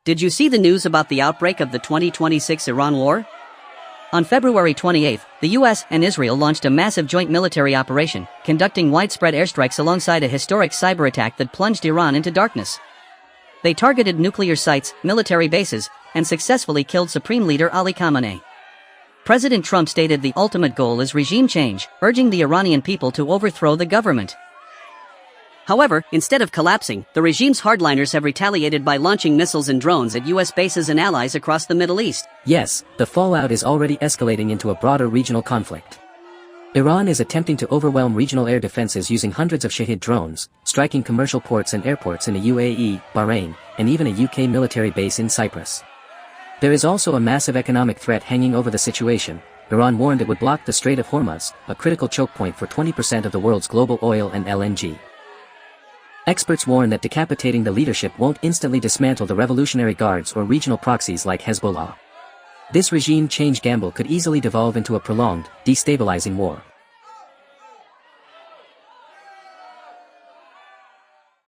Did you see the news about the outbreak of the 2026 Iran war? On February 28, the US and Israel launched a massive joint military operation, conducting widespread airstrikes alongside a historic cyber attack that plunged Iran into darkness. They targeted nuclear sites, military bases, and successfully killed Supreme Leader Ali Khamenei. President Trump stated the ultimate goal is regime change, urging the Iranian people to overthrow the government. However, instead of collapsing, the regime's hardliners have retaliated by launching missiles and drones at US bases and allies across the Middle East. Yes, the fallout is already escalating into a broader regional conflict. Iran is attempting to overwhelm regional air defenses using hundreds of Shahed drones, striking commercial ports and airports in the UAE, Bahrain, and even a UK military base in Cyprus. There is also a massive economic threat hanging over the situation. Iran warned it would block the Strait of Hormuz, a critical choke point for 20% of the world's global oil and LNG. Experts warn that decapitating the leadership won't instantly dismantle the Revolutionary Guards or regional proxies like Hezbollah. This regime change gamble could easily devolve into a prolonged, destabilizing war.